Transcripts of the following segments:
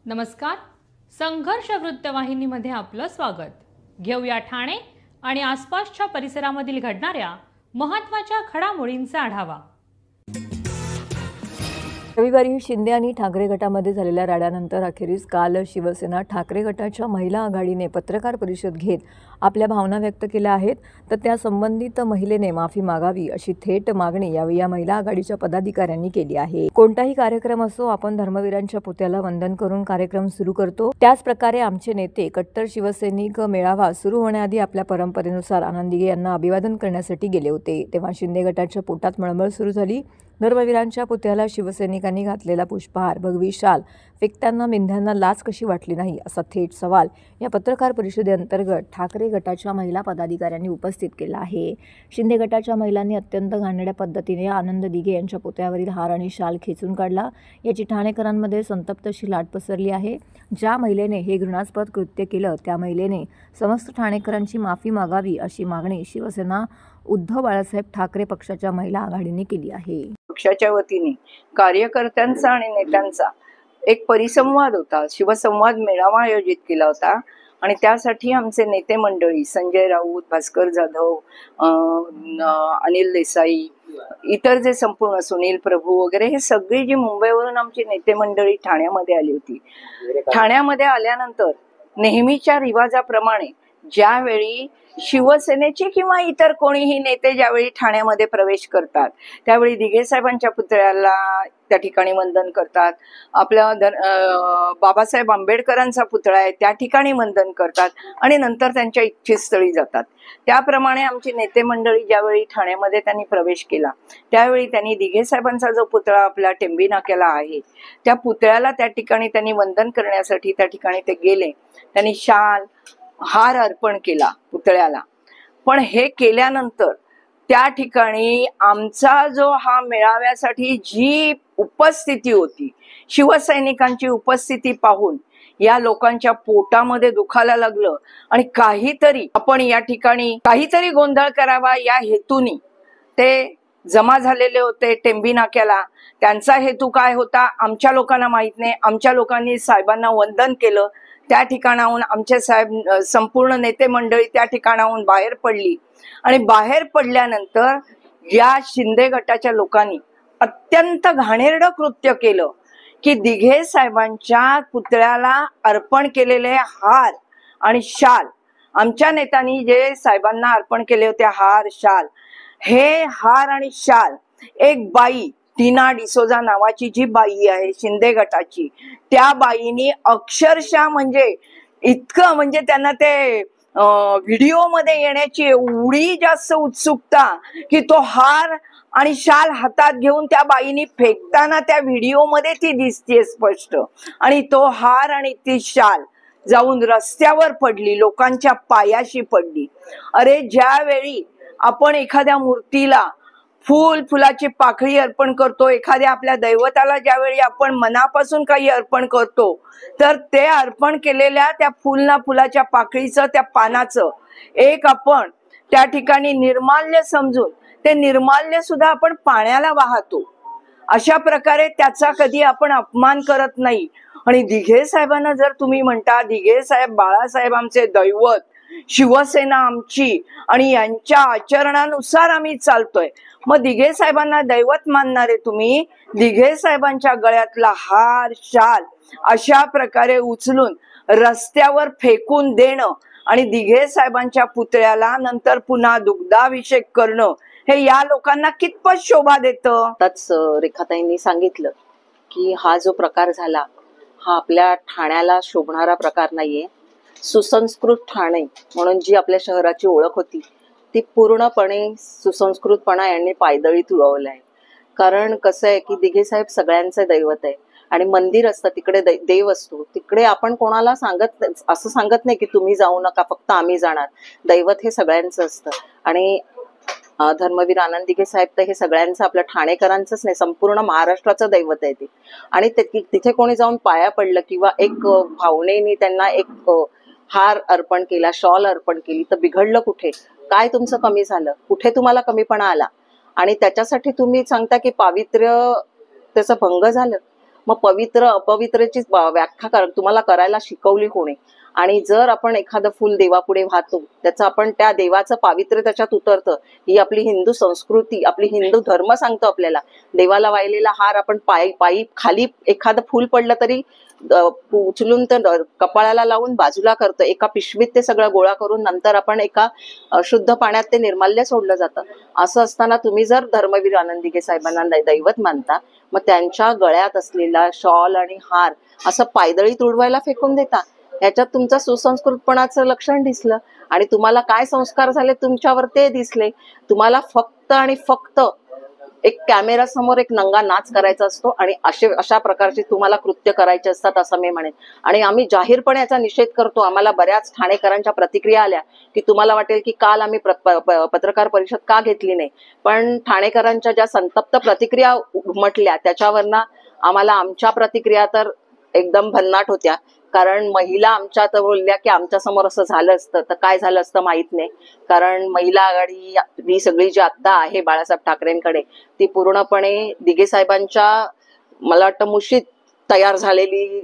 नमस्कार. संघर्ष वृत्तवाहिनीमध्ये आपलं स्वागत. घेऊया ठाणे आणि आसपासच्या परिसरामधील घडणाऱ्या महत्त्वाच्या घडामोडींचा आढावा. रविवारी शिंदे आणि ठाकरे गटामध्ये झालेल्या राड्यानंतर अखेरीस काल शिवसेना ठाकरे गटाच्या महिला आघाडीने पत्रकार परिषद घेत आपल्या भावना व्यक्त केल्या आहेत. तर त्या संबंधित महिलेने माफी मागावी अशी थेट मागणी यावेळी या महिला आघाडीच्या पदाधिकाऱ्यांनी केली आहे. कोणताही कार्यक्रम असो, आपण धर्मवीरांच्या पुतळ्याला वंदन करून कार्यक्रम सुरू करतो. त्याच प्रकारे आमचे नेते कट्टर शिवसैनिक मेळावा सुरू होण्याआधी आपल्या परंपरेनुसार आनंद दिघे यांना अभिवादन करण्यासाठी गेले होते. तेव्हा शिंदे गटाच्या पोटात मळमळ सुरू झाली. धर्मवीरांच्या पुतळ्याला शिवसैनिकांनी घातलेला पुष्पहार, भगवी शाल फेकताना मेंढ्यांना लाज कशी वाटली नाही, असा थेट सवाल या पत्रकार परिषदेअंतर्गत ठाकरे गटाच्या महिला पदाधिकाऱ्यांनी उपस्थित केला आहे. शिंदे गटाच्या महिलांनी अत्यंत घाणेरड्या पद्धतीने आनंद दिघे यांच्या पुतळ्यावरील हार आणि शाल खेचून काढला. याची ठाणेकरांमध्ये संतप्त अशी लाट पसरली आहे. ज्या महिलेने हे घृणास्पद कृत्य केलं त्या महिलेने समस्त ठाणेकरांची माफी मागावी अशी मागणी शिवसेना उद्धव बाळासाहेब ठाकरे पक्षाच्या महिला आघाडीने केली आहे. पक्षाच्या वतीने कार्यकर्त्यांचा आणि नेत्यांचा एक परिसंवाद होता, शिवसंवाद मेळावा आयोजित केला होता आणि त्यासाठी आमचे नेते मंडळी संजय राऊत, भास्कर जाधव, अनिल देसाई, इतर जे संपूर्ण सुनील प्रभू वगैरे हे सगळी जी मुंबईवरून आमची नेते मंडळी ठाण्यामध्ये आली होती. ठाण्यामध्ये आल्यानंतर नेहमीच्या रिवाजाप्रमाणे ज्यावेळी शिवसेनेचे किंवा इतर कोणीही नेते ज्यावेळी ठाण्यामध्ये प्रवेश करतात त्यावेळी दिघे साहेबांच्या पुतळ्याला त्या ठिकाणी वंदन करतात. आपल्या बाबासाहेब आंबेडकरांचा पुतळा आहे त्या ठिकाणी वंदन करतात आणि नंतर त्यांच्या इच्छितस्थळी जातात. त्याप्रमाणे आमची नेते मंडळी ज्यावेळी ठाण्यामध्ये त्यांनी प्रवेश केला त्यावेळी त्यांनी दिघे साहेबांचा जो पुतळा आपला टेंबी नाक्याला आहे त्या पुतळ्याला त्या ठिकाणी त्यांनी वंदन करण्यासाठी त्या ठिकाणी ते गेले. त्यांनी शाल हार अर्पण केला पुतळ्याला. पण हे केल्यानंतर त्या ठिकाणी आमचा जो हा मेळाव्यासाठी जी उपस्थिती होती, शिवसैनिकांची उपस्थिती पाहून या लोकांच्या पोटामध्ये दुखायला लागलं आणि काहीतरी आपण या ठिकाणी काहीतरी गोंधळ करावा या हेतूनी ते जमा झालेले होते टेंबी नाक्याला. त्यांचा हेतू काय होता आमच्या लोकांना माहित नाही. आमच्या लोकांनी साहेबांना वंदन केलं. त्या ठिकाणाहून आमचे साहेब संपूर्ण नेते मंडळी त्या ठिकाणाहून बाहेर पडली आणि बाहेर पडल्यानंतर या शिंदे गटाच्या लोकांनी अत्यंत घाणेरडं कृत्य केलं की दिघे साहेबांच्या पुतळ्याला अर्पण केलेले हार आणि शाल, आमच्या नेत्यांनी जे साहेबांना अर्पण केले होते हार शाल, हे हार आणि शाल एक बाई टीना डिसोजा नावाची जी बाई आहे शिंदे गटाची, त्या बाईनी अक्षरशः म्हणजे इतकं म्हणजे त्यांना ते व्हिडिओ मध्ये येण्याची एवढी जास्त उत्सुकता की तो हार आणि शाल हातात घेऊन त्या बाईनी फेकताना त्या व्हिडिओ मध्ये ती दिसते स्पष्ट. आणि तो हार आणि ती शाल जाऊन रस्त्यावर पडली, लोकांच्या पायाशी पडली. अरे ज्यावेळी आपण एखाद्या मूर्तीला फुलाची पाकळी अर्पण करतो, एखाद्या आपल्या दैवताला ज्यावेळी आपण मनापासून काही अर्पण करतो तर ते अर्पण केलेल्या त्या फुलाच्या पाकळीचं, त्या पानाचं एक आपण त्या ठिकाणी निर्माल्य समजून ते निर्माल्य सुद्धा आपण पाण्याला वाहतो. अशा प्रकारे त्याचा कधी आपण अपमान करत नाही. आणि दिघे साहेबांना जर तुम्ही म्हणता दिघे साहेब बाळासाहेब आमचे दैवत, शिवसेना आमची आणि यांच्या आचरणानुसार आम्ही चालतोय, मग दिघे साहेबांना दैवत मानणारे तुम्ही दिघे साहेबांच्या गळ्यातला हार शाल अशा प्रकारे उचलून रस्त्यावर फेकून देणं आणि दिघे साहेबांच्या पुतळ्याला नंतर पुन्हा दुग्धाभिषेक करणं हे या लोकांना कितपत शोभा देतं. आताच रेखाताईंनी सांगितलं की हा जो प्रकार झाला हा आपल्या ठाण्याला शोभणारा प्रकार नाहीये. सुसंस्कृत ठाणे म्हणून जी आपल्या शहराची ओळख होती ती पूर्णपणे सुसंस्कृतपणा यांनी पायदळी तुडवलाय. कारण कसं आहे की दिघे साहेब सगळ्यांचे दैवत आहे आणि मंदिर असतं तिकडे देव असतो, तिकडे आपण कोणाला असं सांगत नाही की तुम्ही जाऊ नका फक्त आम्ही जाणार. दैवत हे सगळ्यांचं असतं आणि धर्मवीर आनंद दिघे साहेब तर हे सगळ्यांचं आपल्या ठाणेकरांचंच नाही संपूर्ण महाराष्ट्राचं दैवत आहे ते. आणि तिथे कोणी जाऊन पाया पडलं किंवा एक भावनेने त्यांना एक हार अर्पण केला, शॉल अर्पण केली तर बिघडलं कुठे? काय तुमचं कमी झालं? कुठे तुम्हाला कमीपणा आला? आणि त्याच्यासाठी तुम्ही सांगता की पावित्र्य त्याचं भंग झालं. मग पवित्र अपवित्रची व्याख्या तुम्हाला करायला शिकवली कोणी? आणि जर आपण एखादं फुल देवापुढे वाहतो, त्याचं आपण त्या देवाचं पावित्र्य त्याच्यात उतरतं. ही आपली हिंदू संस्कृती, आपली हिंदू धर्म सांगतो आपल्याला. देवाला वाहिलेला हार आपण पायी खाली एखादं फुल पडलं तरी उचलून तर कपाळाला लावून बाजूला करतं. एका पिशवीत ते सगळं गोळा करून नंतर आपण एका शुद्ध पाण्यात ते निर्माल्य सोडलं जातं. असं असताना तुम्ही जर धर्मवीर आनंद दिघे साहेबांना दैवत मानता, मग त्यांच्या गळ्यात असलेला शॉल आणि हार असं पायदळीत उडवायला फेकून देता. ह्याच्यात तुमचं सुसंस्कृतपणाचं लक्षण दिसलं. आणि तुम्हाला काय संस्कार झाले तुमच्यावर ते दिसले. तुम्हाला फक्त आणि फक्त एक कॅमेरा समोर एक नंगा नाच करायचा असतो आणि अशा प्रकारचे तुम्हाला कृत्य करायचे असतात असं मी म्हणेन. आणि आम्ही जाहीरपणे याचा निषेध करतो. आम्हाला बऱ्याच ठाणेकरांच्या प्रतिक्रिया आल्या की तुम्हाला वाटेल की काल आम्ही पत्रकार परिषद का घेतली नाही, पण ठाणेकरांच्या ज्या संतप्त प्रतिक्रिया उमटल्या त्याच्यावरनं आम्हाला आमच्या प्रतिक्रिया तर एकदम भन्नाट होत्या. कारण महिला आमच्यात बोलल्या की आमच्या समोर असं झालं असतं तर काय झालं असतं माहित नाही. कारण महिला आघाडी ही सगळी जी आता आहे बाळासाहेब ठाकरेंकडे, ती पूर्णपणे दिघे साहेबांच्या मला वाटतं मुशीत तयार झालेली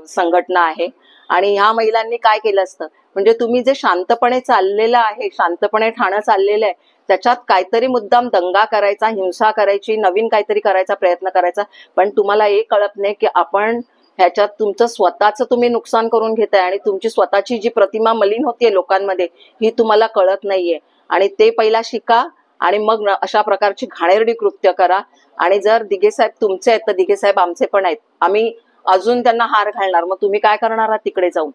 संघटना आहे. आणि ह्या महिलांनी काय केलं असतं, म्हणजे तुम्ही जे शांतपणे चाललेलं आहे, शांतपणे ठाणं चाललेलं आहे, त्याच्यात काहीतरी मुद्दाम दंगा करायचा, हिंसा करायची, नवीन काहीतरी करायचा प्रयत्न करायचा. पण तुम्हाला हे कळत नाही की आपण ह्याच्यात तुमचं स्वतःचं तुम्ही नुकसान करून घेताय आणि तुमची स्वतःची जी प्रतिमा मलिन होतीये लोकांमध्ये ही तुम्हाला कळत नाहीये. आणि ते पहिला शिका आणि मग अशा प्रकारची घाणेरडी कृत्य करा. आणि जर दिघे साहेब तुमचे आहेत तर दिघे साहेब आमचे पण आहेत. आम्ही अजून त्यांना हार घालणार, मग तुम्ही काय करणार आहात तिकडे जाऊन?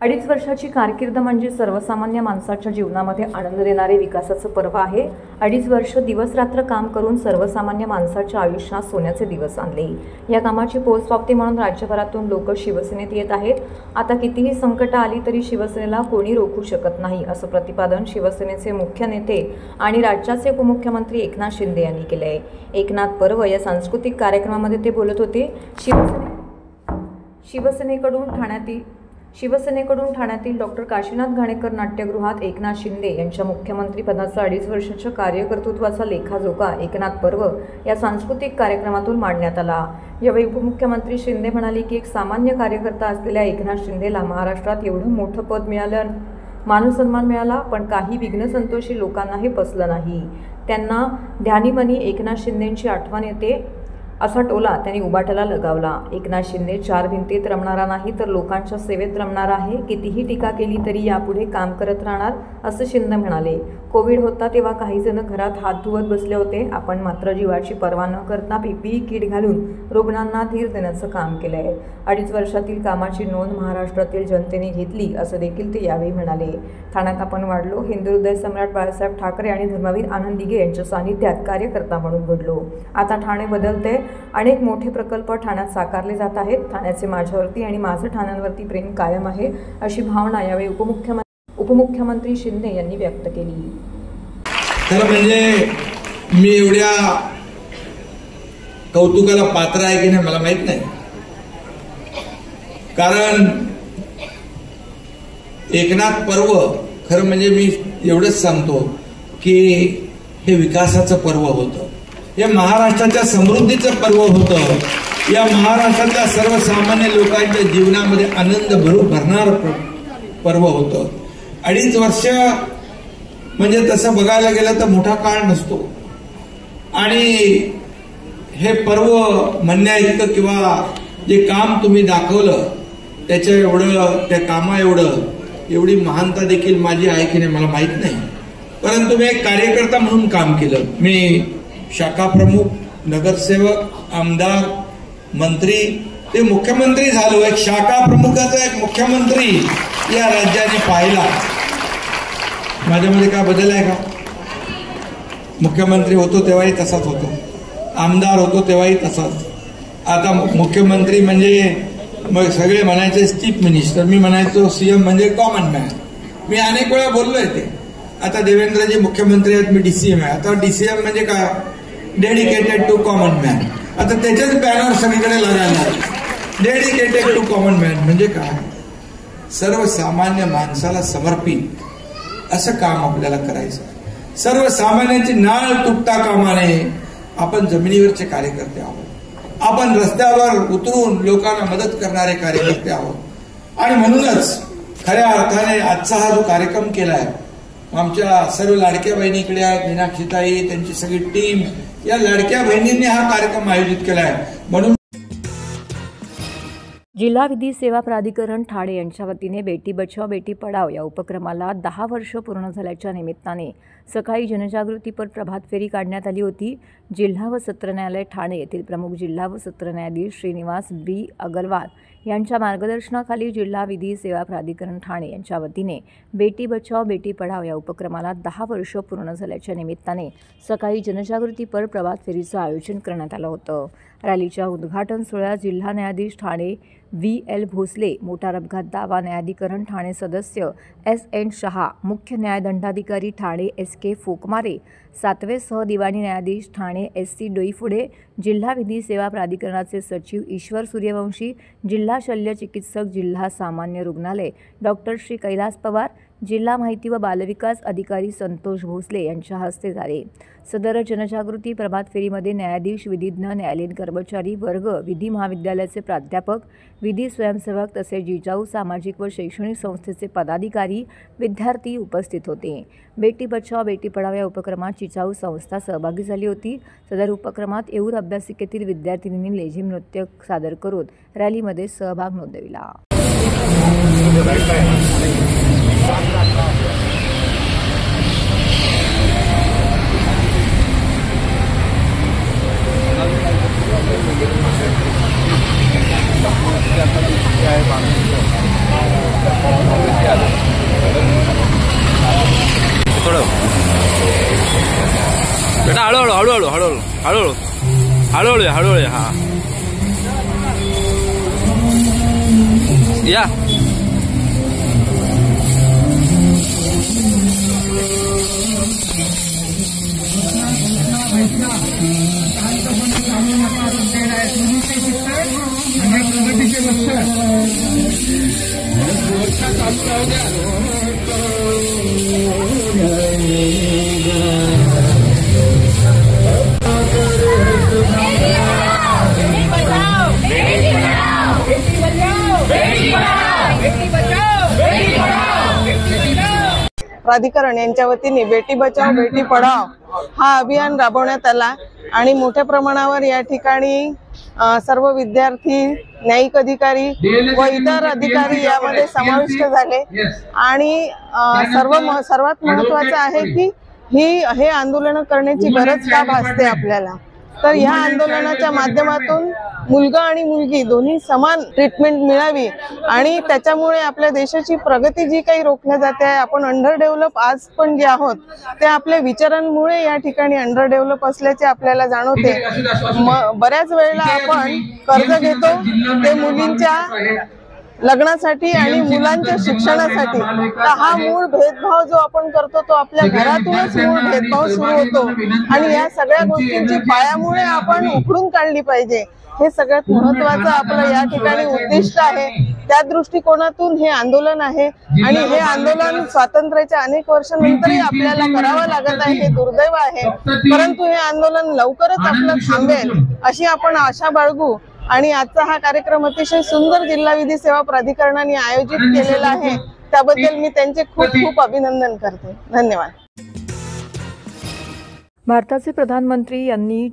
2.5 वर्षाची कारकीर्द म्हणजे सर्वसामान्य माणसाच्या जीवनामध्ये आनंद देणारे विकासाचं पर्व आहे. 2.5 वर्ष दिवसरात्र काम करून सर्वसामान्य माणसाच्या आयुष्यात सोन्याचे दिवस आणले. या कामाची पोचपावती म्हणून राज्यभरातून लोक शिवसेनेत येत आहेत. आता कितीही संकट आली तरी शिवसेनेला कोणी रोखू शकत नाही असं प्रतिपादन शिवसेनेचे मुख्य नेते आणि राज्याचे उपमुख्यमंत्री एकनाथ शिंदे यांनी केले आहे. एकनाथ पर्व या सांस्कृतिक कार्यक्रमामध्ये ते बोलत होते. शिवसेनेकडून ठाण्यातील डॉक्टर काशीनाथ घाणेकर नाट्यगृहात एकनाथ शिंदे यांच्या मुख्यमंत्रीपदाचा 2.5 वर्षाच्या कार्यकर्तृत्वाचा लेखाजोखा एकनाथ पर्व या सांस्कृतिक कार्यक्रमातून मांडण्यात आला. यावेळी उपमुख्यमंत्री शिंदे म्हणाले की एक सामान्य कार्यकर्ता असलेल्या एकनाथ शिंदेला महाराष्ट्रात एवढं मोठं पद मिळालं, मानसन्मान मिळाला, पण काही विघ्नसंतोषी लोकांना हे पसलं नाही. त्यांना ध्यानीमनी एकनाथ शिंदेंची आठवण येते असा टोला त्यांनी उबाटाला लगावला. एकनाथ शिंदे 4 भिंतीत रमणारा नाही तर लोकांच्या सेवेत रमणारा आहे. कितीही टीका केली तरी यापुढे काम करत राहणार असं शिंदे म्हणाले. कोविड होता तेव्हा काही जण घरात हात धुवत बसले होते. आपण मात्र जीवाची पर्वा न करता PPE किट घालून रुग्णांना धीर देण्याचं काम केलं आहे. 2.5 वर्षातील कामाची नोंद महाराष्ट्रातील जनतेने घेतली असं देखील ते यावेळी म्हणाले. ठाण्यात आपण वाढलो, हिंदू हृदय सम्राट बाळासाहेब ठाकरे आणि धर्मवीर आनंद दिघे यांच्या सानिध्यात कार्यकर्ता म्हणून घडलो. आता ठाणे बदलते. अनेक मोठे प्रकल्प ठाण्यात साकारले जात आहेत. ठाण्याचे माझ्यावरती आणि माझं ठाण्यांवरती प्रेम कायम आहे अशी भावना यावेळी उपमुख्यमंत्री शिंदे यांनी व्यक्त केली. खरं म्हणजे मी एवढ्या कौतुकाला पात्र आहे की नाही मला माहित नाही. कारण एकनाथ पर्व खरं म्हणजे मी एवढंच सांगतो की हे विकासाचं पर्व होतं, हे महाराष्ट्राच्या समृद्धीचं पर्व होतं, या महाराष्ट्रातल्या सर्वसामान्य लोकांच्या जीवनामध्ये आनंद भरणारं पर्व होतं. 2.5 वर्ष म्हणजे तसं बघायला गेलं तर मोठा काळ नसतो. आणि हे पर्व म्हणण्या इतकं किंवा जे काम तुम्ही दाखवलं त्याच्या एवढं, त्या कामा एवढी महानता देखील माझी आहे की नाही मला माहित नाही. परंतु मी एक कार्यकर्ता म्हणून काम केलं. मी शाखा प्रमुख, नगरसेवक, आमदार, मंत्री, ते मुख्यमंत्री झालो. एक शाखा प्रमुखाचा एक मुख्यमंत्री या राज्याने पाहिला. माझ्यामध्ये काय बदल आहे का? मुख्यमंत्री होतो तेव्हाही तसाच होतो, आमदार होतो तेव्हाही तसाच. आता मुख्यमंत्री म्हणजे मग सगळे म्हणायचे चीफ मिनिस्टर, मी म्हणायचो CM म्हणजे कॉमन मॅन. मी अनेक वेळा बोललोय ते. आता देवेंद्रजी मुख्यमंत्री आहेत, मी DCM आहे. आता DCM म्हणजे काय? Dedicated to common man. आता त्याच्याच बॅनर सगळीकडे लागायला, डेडिकेटेड टू कॉमन मॅन म्हणजे काय? सर्वसामान्य माणसाला समर्पित असं काम आपल्याला करायचं. सर्वसामान्यांची नाळ तुटता कामा नये. आपण जमिनीवरचे कार्यकर्ते आहोत. आपण रस्त्यावर उतरून लोकांना मदत करणारे कार्यकर्ते आहोत। आणि म्हणूनच खऱ्या अर्थाने आजचा हा जो कार्यक्रम केलाय, आमच्या सर्व लाडक्या बहिणीकडे आहेत, मीनाक्षीताई, त्यांची सगळी टीम, या लाडक्या बहिणींनी हा कार्यक्रम आयोजित केलाय। म्हणून जिल्हा विधी सेवा प्राधिकरण ठाणे यांच्या वतीने बेटी बचाव बेटी पढाव या उपक्रमाला 10 वर्ष पूर्ण झाल्याच्या निमित्ताने सकाळी जनजागृतीपर प्रभात फेरी काढण्यात आली होती। जिल्हा व सत्र न्यायालय ठाणे येथील प्रमुख जिल्हा व सत्र न्यायाधीश श्रीनिवास बी अगरवाल यांच्या मार्गदर्शनाखाली जिल्हा विधी सेवा प्राधिकरण ठाणे यांच्या वतीने बेटी बचाव बेटी पढाव या उपक्रमाला 10 वर्ष पूर्ण झाल्याच्या निमित्ताने सकाळी जनजागृतीपर प्रभात फेरीचं आयोजन करण्यात आलं होतं। रॅलीच्या उद्घाटन सोहळ्यात जिल्हा न्यायाधीश ठाणे VL भोसले, मोटार अपघात दावा न्यायाधिकरण ठाणे सदस्य SN शहा, मुख्य न्यायदंडाधिकारी ठाणे SK फोकमारे, 7वे सहदिवाणी न्यायाधीश ठाणे SC डोईफुडे, जिल्हा विधी सेवा प्राधिकरणाचे सचिव ईश्वर सूर्यवंशी, जिल्हा शल्य चिकित्सक, जिल्हा सामान्य रुग्णालय डॉक्टर श्री कैलास पवार, जिल्हा माहिती व बालविकास अधिकारी संतोष भोसले यांच्या हस्ते झाले। सदर जनजागृती प्रभात फेरीमध्ये न्यायाधीश, विधिज्ञ, न्यायालयीन कर्मचारी वर्ग, विधी महाविद्यालयाचे प्राध्यापक, विधी स्वयंसेवक तसेच जिजाऊ सामाजिक व शैक्षणिक संस्थेचे पदाधिकारी, विद्यार्थी उपस्थित होते। बेटी बचाव बेटी पढाव या उपक्रमात जिजाऊ संस्था सहभागी झाली होती। सदर उपक्रमात येऊर अभ्यासिकेतील विद्यार्थिनींनी लेझिम नृत्य सादर करून रॅलीमध्ये सहभाग नोंदविला। बेटा हळूहळू हळूहळू हळूहळू हळूहळू हळूहळू हळूहळू हा या प्राधिकरण यांच्या वतीने बेटी बचाव बेटी पढाव हा अभियान राबवण्यात आला आणि मोठ्या प्रमाणावर या ठिकाणी सर्व विद्यार्थी, न्यायिक अधिकारी व इतर अधिकारी यामध्ये समाविष्ट झाले आणि सर्वात महत्त्वाचं आहे की हे आंदोलन करण्याची गरज का भासते आपल्याला, तर ह्या आंदोलनाच्या माध्यमातून मुलगा आणि मुलगी दोन्ही समान ट्रीटमेंट मिळावी आणि त्याच्यामुळे आपल्या देशाची प्रगती जी काही रोखल्या जाते आहे, आपण अंडर डेव्हलप आज पण जे आहोत ते आपल्या विचारांमुळे या ठिकाणी अंडर डेव्हलप असल्याचे आपल्याला जाणवते। बऱ्याच वेळेला आपण कर्ज घेतो ते मुलींच्या लग्नासाठी आणि मुलांच्या शिक्षणासाठी, तर हा मूळ भेदभाव जो आपण करतो तो आपल्या घरातूनच मूळ भेदभाव सुरू होतो आणि या सगळ्या गोष्टींची पायामुळे आपण उखडून काढली पाहिजे। हे सगळ्यात महत्त्वाचं आपलं या ठिकाणी उद्दिष्ट आहे। त्या दृष्टिकोनातून हे आंदोलन आहे आणि हे आंदोलन स्वातंत्र्याच्या अनेक वर्षांनंतरही आपल्याला करावं लागत आहे, हे दुर्दैव आहे, परंतु हे आंदोलन लवकरच आपलं थांबेल अशी आपण आशा बाळगू। आणि आजचा हा कार्यक्रम अतिशय सुंदर जिल्हा विधी सेवा प्राधिकरणाने आयोजित केलेला आहे, त्याबद्दल मी त्यांचे खूप खूप अभिनंदन करते। धन्यवाद। भारताचे प्रधानमंत्री यांनी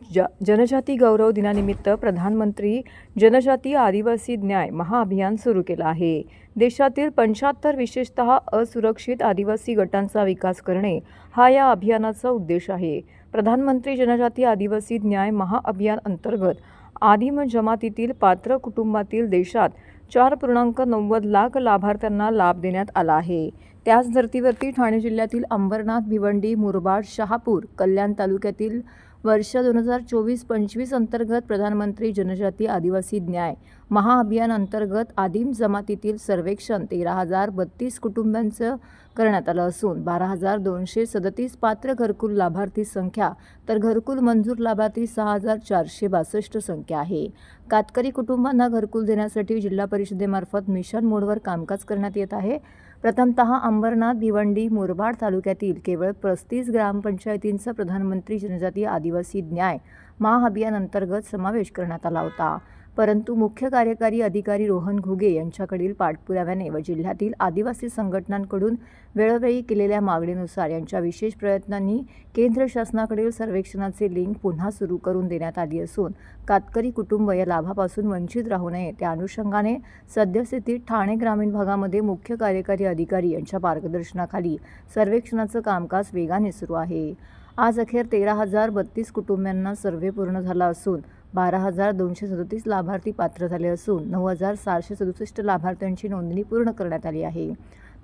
जनजाती गौरव दिनानिमित्त प्रधानमंत्री जनजातीय आदिवासी न्याय महाअभियान सुरू केलं आहे। देशातील 75 विशेषतः असुरक्षित आदिवासी गटांचा विकास करणे हा या अभियानाचा उद्देश आहे। प्रधानमंत्री जनजातीय आदिवासी न्याय महाअभियान अंतर्गत आदिम जमातीतील पात्र कुटुंबातील देशात 4.90 लाख लाभार्थ्यांना लाभ देण्यात आला आहे। त्याच धर्तीवरती ठाणे जिल्ह्यातील अंबरनाथ, भिवंडी, मुरबाड, शहापूर, कल्याण तालुक्यातील वर्ष 2024-25 अंतर्गत प्रधानमंत्री जनजातीय आदिवासी न्याय महाअभियान अंतर्गत आदिम जमातीतील सर्वेक्षण 13,032 कुटुंबांचं करण्यात आलं असून 12,237 पात्र घरकुल लाभार्थी संख्या तर घरकुल मंजूर लाभार्थी 6,462 संख्या आहे। कातकरी कुटुंबांना घरकुल देण्यासाठी जिल्हा परिषदेमार्फत मिशन मोडवर कामकाज करण्यात येत आहे। प्रथमतः अंबरनाथ, भिवंडी, मुरबाड तालुक्यातील केवळ 35 ग्रामपंचायतींचा प्रधानमंत्री जनजातीय आदिवासी न्याय महाअभियान अंतर्गत समावेश करण्यात आला होता. परंतु मुख्य कार्यकारी अधिकारी रोहन घुगे यांच्याकडील पाठपुराव्याने व जिल्ह्यातील आदिवासी संघटनांकडून वेळोवेळी केलेल्या मागणीनुसार यांच्या विशेष प्रयत्नांनी केंद्र शासनाकडील सर्वेक्षणाचे लिंक पुन्हा सुरू करून देण्यात आली असून कातकरी कुटुंब या लाभापासून वंचित राहू नये त्या अनुषंगाने सद्यस्थितीत ठाणे ग्रामीण भागामध्ये मुख्य कार्यकारी अधिकारी यांच्या मार्गदर्शनाखाली सर्वेक्षणाचं कामकाज वेगाने सुरू आहे. आज अखेर 13,032 कुटुंबांना सर्व्हे पूर्ण झाला असून 12,237 लाभार्थी पात्र झाले असून 9,767 लाभार्थ्यांची नोंदणी पूर्ण करण्यात आली आहे.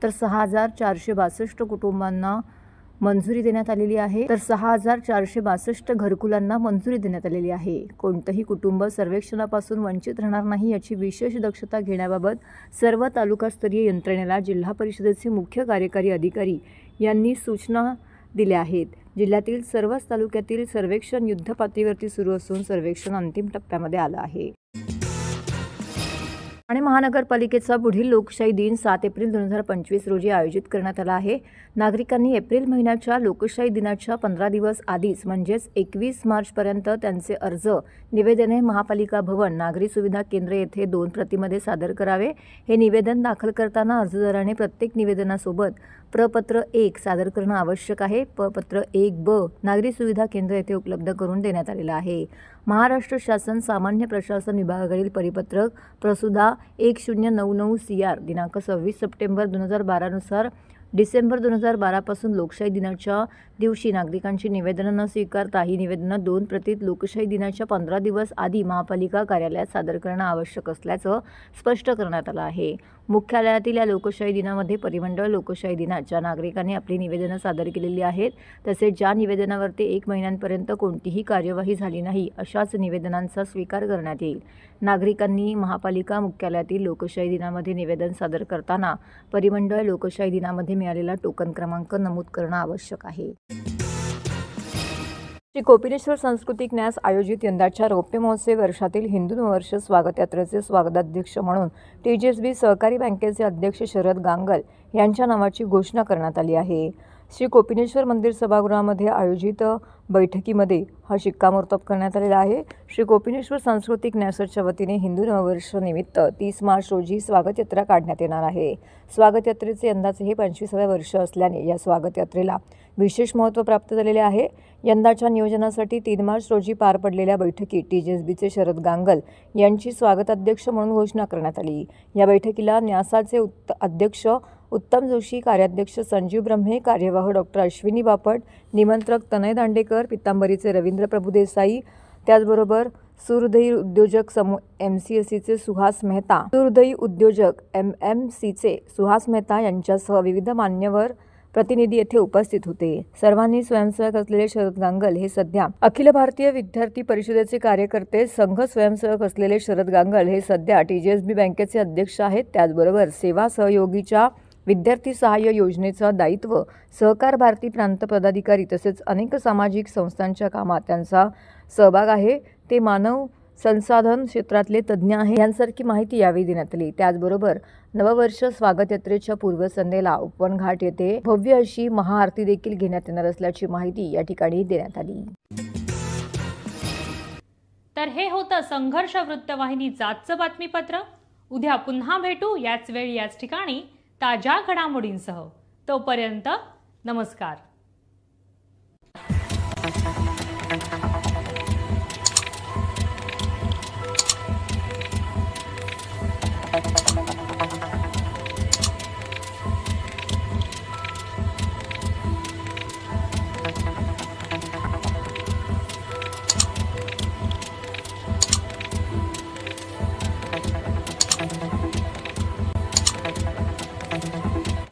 तर 6,462 कुटुंबांना मंजुरी देण्यात आलेली आहे. तर 6,462 घरकुलांना मंजुरी देण्यात आलेली आहे. कोणतंही कुटुंब सर्वेक्षणापासून वंचित राहणार नाही याची विशेष दक्षता घेण्याबाबत सर्व तालुकास्तरीय यंत्रणेला जिल्हा परिषदेचे मुख्य कार्यकारी अधिकारी यांनी सूचना दिल्या आहेत. जिल्ह्यातील सर्वच तालुक्यातील सर्वेक्षण युद्धपातळीवरती सुरू असून सर्वेक्षण अंतिम टप्प्यामध्ये आलं आहे. ठाणे महानगरपालिकेचा पुढील लोकशाही दिन 7 एप्रिल 2025 रोजी आयोजित करण्यात आला आहे. नागरिकांनी एप्रिल महिन्याच्या लोकशाही दिनाच्या 15 दिवस आधीच म्हणजेच 21 मार्चपर्यंत त्यांचे अर्ज निवेदने महापालिका भवन नागरी सुविधा केंद्र येथे 2 प्रतीमध्ये सादर करावे. हे निवेदन दाखल करताना अर्जदाराने प्रत्येक निवेदनासोबत प्रपत्र 1 सादर करणं आवश्यक आहे. प्रपत्र 1ब नागरी सुविधा केंद्र येथे उपलब्ध करून देण्यात आलेलं आहे. महाराष्ट्र शासन सामान्य प्रशासन विभागाकडील परिपत्रक प्रसुधा 1099 CR दिनांक 26 सप्टेंबर 2012 नुसार डिसेंबर 2012 पासून लोकशाही दिनाच्या दिवशी नागरिकांची निवेदनं न स्वीकारता ही निवेदनं 2 प्रतीत लोकशाही दिनाच्या 15 दिवस आधी महापालिका कार्यालयात सादर करणं आवश्यक असल्याचं स्पष्ट करण्यात आलं आहे. मुख्यालयातील या लोकशाही दिनामध्ये परिमंडळ लोकशाही दिनात ज्या नागरिकांनी आपली निवेदनं सादर केलेली आहेत तसेच ज्या निवेदनावरती 1 महिन्यांपर्यंत कोणतीही कार्यवाही झाली नाही अशाच निवेदनांचा स्वीकार करण्यात येईल. नागरिकांनी महापालिका मुख्यालयातील लोकशाही दिनामध्ये निवेदन सादर करताना परिमंडळ लोकशाही दिनामध्ये मिळालेला टोकन क्रमांक नमूद करणं आवश्यक आहे. श्री कोपिनेश्वर सांस्कृतिक न्यास आयोजित यंदाच्या रौप्य महोत्सव वर्षातील हिंदू नववर्ष स्वागत यात्रेचे स्वागताध्यक्ष म्हणून TGSB सहकारी बँकेचे अध्यक्ष शरद गांगल यांच्या नावाची घोषणा करण्यात आली आहे. श्री कोपिनेश्वर मंदिर सभागृहामध्ये आयोजित बैठकीमध्ये हा शिक्कामोर्तब करण्यात आलेला आहे. श्री कोपिनेश्वर सांस्कृतिक न्यासाच्या वतीने हिंदू नववर्ष निमित्त 30 मार्च रोजी स्वागत यात्रा काढण्यात येणार आहे. स्वागत यात्रेचे यंदाचे हे 25वे वर्ष असल्याने या स्वागत यात्रेला विशेष महत्त्व प्राप्त झालेले आहे. यंदाच्या नियोजनासाठी 3 मार्च रोजी पार पडलेल्या बैठकीत TGSBचे शरद गांगल यांची स्वागताध्यक्ष म्हणून घोषणा करण्यात आली. या बैठकीला न्यासाचे अध्यक्ष उत्तम जोशी, कार्याध्यक्ष संजीव ब्रह्मे, कार्यवाह डॉक्टर अश्विनी बापट, निमंत्रक तनय दांडेकर, पितांबरीचे रवींद्र प्रभुदेसाई, त्याचबरोबर सुहृदयी उद्योजक समूह MCSCचे सुहास मेहता, सुहृदयी उद्योजक MMCचे सुहास मेहता यांच्यासह विविध मान्यवर प्रतिनिधी येथे उपस्थित होते. सर्वांनी स्वयंसेवक असलेले शरद गांगल हे सध्या अखिल भारतीय विद्यार्थी परिषदेचे कार्यकर्ते, संघ स्वयंसेवक असलेले शरद गांगल हे सध्या TGSB बँकेचे अध्यक्ष आहेत. त्याचबरोबर सेवा सहयोगीच्या विद्यार्थी सहाय्य योजनेचं दायित्व, सहकार भारती प्रांत पदाधिकारी तसेच अनेक सामाजिक संस्थांच्या कामात त्यांचा सहभाग आहे. ते मानव संसाधन क्षेत्रातले तज्ज्ञ आहे यांसारखी माहिती यावेळी देण्यात आली. त्याचबरोबर नववर्ष स्वागत यात्रेच्या पूर्वसंध्येला उपवन घाट येथे भव्य अशी महाआरती देखील घेण्यात येणार असल्याची माहिती या ठिकाणी देण्यात आली. तर हे होतं संघर्ष वृत्तवाहिनीचं आजचं बातमीपत्र. उद्या पुन्हा भेटू याच वेळी याच ठिकाणी ताज्या घडामोडींसह. तोपर्यंत नमस्कार.